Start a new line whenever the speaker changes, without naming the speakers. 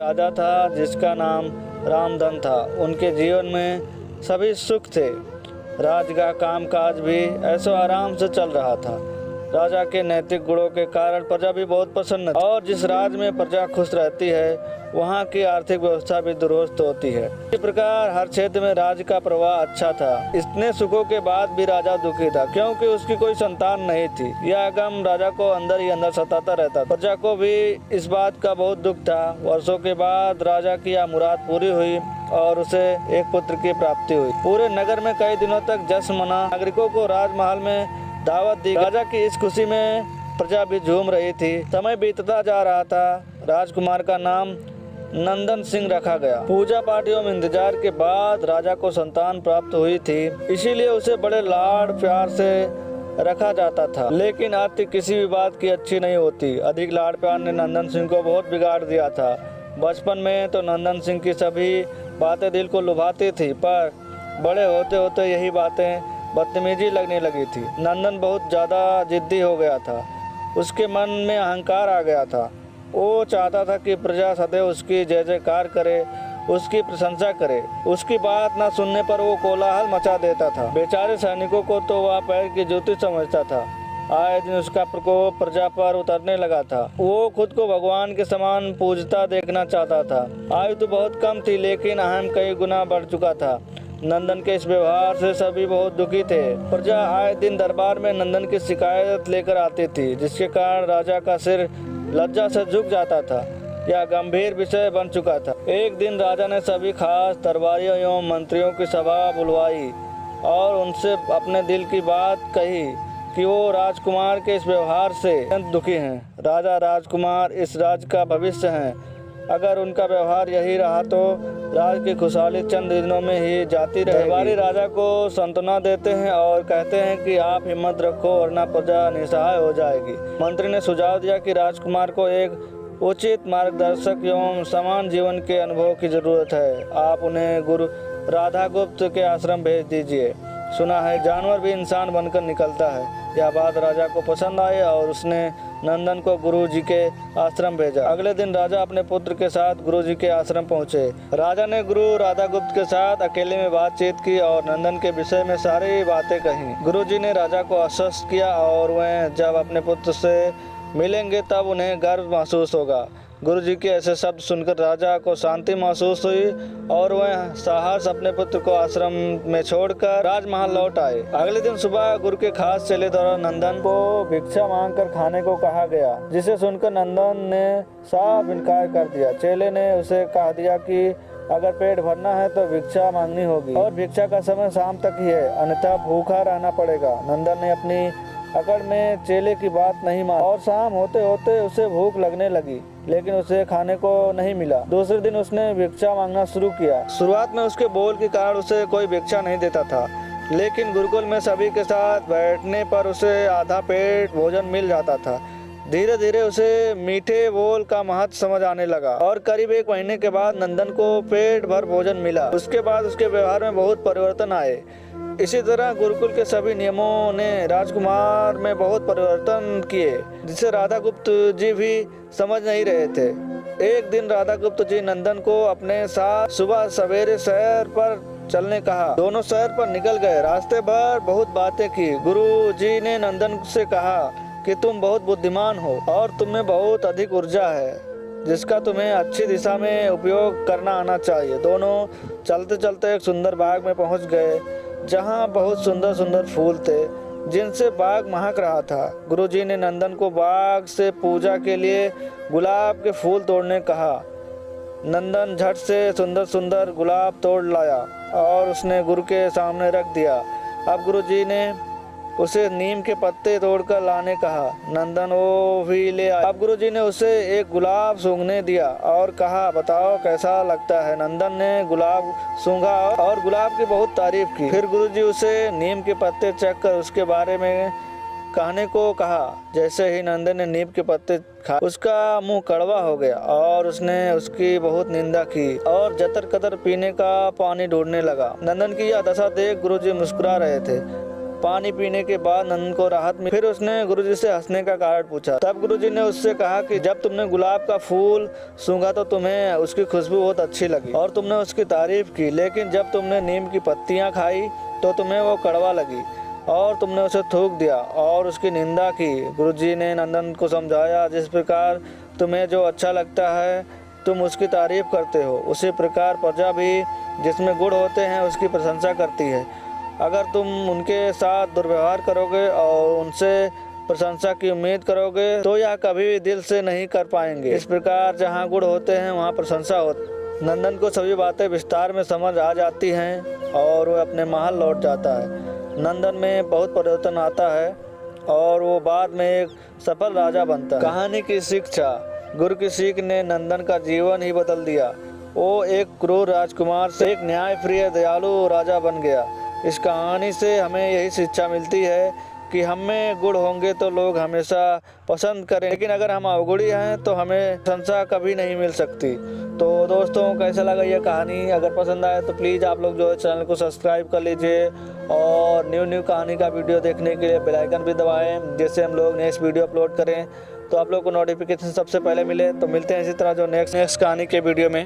राजा था जिसका नाम रामधन था। उनके जीवन में सभी सुख थे। राज का कामकाज भी ऐसो आराम से चल रहा था। राजा के नैतिक गुणों के कारण प्रजा भी बहुत प्रसन्न थी और जिस राज्य में प्रजा खुश रहती है वहाँ की आर्थिक व्यवस्था भी दुरुस्त होती है। इसी प्रकार हर क्षेत्र में राज्य का प्रवाह अच्छा था। इतने सुखों के बाद भी राजा दुखी था क्योंकि उसकी कोई संतान नहीं थी। यह गम राजा को अंदर ही अंदर सताता रहता। प्रजा को भी इस बात का बहुत दुख था। वर्षों के बाद राजा की यह मुराद पूरी हुई और उसे एक पुत्र की प्राप्ति हुई। पूरे नगर में कई दिनों तक जश्न मना। नागरिकों को राजमहल में दावत दी। राजा की इस खुशी में प्रजा भी झूम रही थी। समय बीतता जा रहा था। राजकुमार का नाम नंदन सिंह रखा गया। पूजा पाठ एवं इंतजार के बाद राजा को संतान प्राप्त हुई थी, इसीलिए उसे बड़े लाड़ प्यार से रखा जाता था। लेकिन अति किसी भी बात की अच्छी नहीं होती। अधिक लाड़ प्यार ने नंदन सिंह को बहुत बिगाड़ दिया था। बचपन में तो नंदन सिंह की सभी बातें दिल को लुभाती थी, पर बड़े होते होते यही बातें बदतमीजी लगने लगी थी। नंदन बहुत ज़्यादा जिद्दी हो गया था। उसके मन में अहंकार आ गया था। वो चाहता था कि प्रजा सदैव उसकी जय जयकार करे, उसकी प्रशंसा करे। उसकी बात न सुनने पर वो कोलाहल मचा देता था। बेचारे सैनिकों को तो वह पैर की जूती समझता था। आए दिन उसका प्रकोप प्रजा पर उतरने लगा था। वो खुद को भगवान के समान पूजता देखना चाहता था। आयु तो बहुत कम थी लेकिन अहम कई गुना बढ़ चुका था। नंदन के इस व्यवहार से सभी बहुत दुखी थे। प्रजा आए दिन दरबार में नंदन की शिकायत लेकर आती थी, जिसके कारण राजा का सिर लज्जा से झुक जाता था। यह गंभीर विषय बन चुका था। एक दिन राजा ने सभी खास दरबारियों एवं मंत्रियों की सभा बुलवाई और उनसे अपने दिल की बात कही कि वो राजकुमार के इस व्यवहार से अत्यंत दुखी हैं। राजा राजकुमार इस राज्य का भविष्य हैं। अगर उनका व्यवहार यही रहा तो राज्य की खुशहाली चंद दिनों में ही जाती रहे। दरबारी राजा को सांत्वना देते हैं और कहते हैं कि आप हिम्मत रखो वरना प्रजा निसहाय हो जाएगी। मंत्री ने सुझाव दिया कि राजकुमार को एक उचित मार्गदर्शक एवं समान जीवन के अनुभव की जरूरत है। आप उन्हें गुरु राधागुप्त के आश्रम भेज दीजिए। सुना है जानवर भी इंसान बनकर निकलता है। यह बात राजा को पसंद आई और उसने नंदन को गुरुजी के आश्रम भेजा। अगले दिन राजा अपने पुत्र के साथ गुरुजी के आश्रम पहुंचे। राजा ने गुरु राधागुप्त के साथ अकेले में बातचीत की और नंदन के विषय में सारी बातें कही। गुरुजी ने राजा को आश्वस्त किया और वह जब अपने पुत्र से मिलेंगे तब उन्हें गर्व महसूस होगा। गुरुजी के ऐसे शब्द सुनकर राजा को शांति महसूस हुई और वह साहस अपने पुत्र को आश्रम में छोड़कर राजमहल लौट आए। अगले दिन सुबह गुरु के खास चेले द्वारा नंदन को भिक्षा मांगकर खाने को कहा गया, जिसे सुनकर नंदन ने साफ इनकार कर दिया। चेले ने उसे कह दिया कि अगर पेट भरना है तो भिक्षा मांगनी होगी और भिक्षा का समय शाम तक ही है, अन्यथा भूखा रहना पड़ेगा। नंदन ने अपनी अकड़ में चेले की बात नहीं मानी और शाम होते होते उसे भूख लगने लगी, लेकिन उसे खाने को नहीं मिला। दूसरे दिन उसने भिक्षा मांगना शुरू किया। शुरुआत में उसके बोल के कारण उसे कोई भिक्षा नहीं देता था, लेकिन गुरुकुल में सभी के साथ बैठने पर उसे आधा पेट भोजन मिल जाता था। धीरे धीरे उसे मीठे बोल का महत्व समझ आने लगा और करीब 1 महीने के बाद नंदन को पेट भर भोजन मिला। उसके बाद उसके व्यवहार में बहुत परिवर्तन आए। इसी तरह गुरुकुल के सभी नियमों ने राजकुमार में बहुत परिवर्तन किए, जिसे राधागुप्त जी भी समझ नहीं रहे थे। एक दिन राधागुप्त जी नंदन को अपने साथ सुबह सवेरे शहर पर चलने कहा। दोनों शहर पर निकल गए। रास्ते भर बहुत बातें की। गुरु जी ने नंदन से कहा कि तुम बहुत बुद्धिमान हो और तुम्हें बहुत अधिक ऊर्जा है, जिसका तुम्हें अच्छी दिशा में उपयोग करना आना चाहिए। दोनों चलते चलते एक सुंदर बाग में पहुंच गए, जहां बहुत सुंदर सुंदर फूल थे, जिनसे बाग महक रहा था। गुरुजी ने नंदन को बाग से पूजा के लिए गुलाब के फूल तोड़ने कहा। नंदन झट से सुंदर सुंदर गुलाब तोड़ लाया और उसने गुरु के सामने रख दिया। अब गुरुजी ने उसे नीम के पत्ते तोड़कर लाने कहा। नंदन वो भी ले आया। अब गुरुजी ने उसे एक गुलाब सूंघने दिया और कहा, बताओ कैसा लगता है। नंदन ने गुलाब सूंघा और गुलाब की बहुत तारीफ की। फिर गुरुजी उसे नीम के पत्ते चख कर उसके बारे में कहने को कहा। जैसे ही नंदन ने नीम के पत्ते खाए, उसका मुंह कड़वा हो गया और उसने उसकी बहुत निंदा की और जतर कतर पीने का पानी ढूंढने लगा। नंदन की यह दशा देख गुरुजी मुस्कुरा रहे थे। पानी पीने के बाद नंदन को राहत मिली। फिर उसने गुरुजी से हंसने का कारण पूछा। तब गुरुजी ने उससे कहा कि जब तुमने गुलाब का फूल सूंघा तो तुम्हें उसकी खुशबू बहुत अच्छी लगी और तुमने उसकी तारीफ की, लेकिन जब तुमने नीम की पत्तियां खाई तो तुम्हें वो कड़वा लगी और तुमने उसे थूक दिया और उसकी निंदा की। गुरुजी ने नंदन को समझाया, जिस प्रकार तुम्हें जो अच्छा लगता है तुम उसकी तारीफ करते हो, उसी प्रकार प्रजा भी जिसमें गुण होते हैं उसकी प्रशंसा करती है। अगर तुम उनके साथ दुर्व्यवहार करोगे और उनसे प्रशंसा की उम्मीद करोगे तो यह कभी भी दिल से नहीं कर पाएंगे। इस प्रकार जहाँ गुण होते हैं वहाँ प्रशंसा होती। नंदन को सभी बातें विस्तार में समझ आ जाती हैं और वह अपने महल लौट जाता है। नंदन में बहुत परिवर्तन आता है और वो बाद में एक सफल राजा बनता है। कहानी की शिक्षा। गुरु की सीख ने नंदन का जीवन ही बदल दिया। वो एक क्रूर राजकुमार से एक न्यायप्रिय दयालु राजा बन गया। इस कहानी से हमें यही शिक्षा मिलती है कि हम में गुण होंगे तो लोग हमेशा पसंद करें, लेकिन अगर हम अवगुणी हैं तो हमें प्रशंसा कभी नहीं मिल सकती। तो दोस्तों, कैसा लगा ये कहानी? अगर पसंद आए तो प्लीज़ आप लोग जो है चैनल को सब्सक्राइब कर लीजिए और न्यू कहानी का वीडियो देखने के लिए बेल आइकन भी दबाएं, जैसे हम लोग नेक्स्ट वीडियो अपलोड करें तो आप लोग को नोटिफिकेशन सबसे पहले मिले। तो मिलते हैं इसी तरह जो नेक्स्ट कहानी के वीडियो में।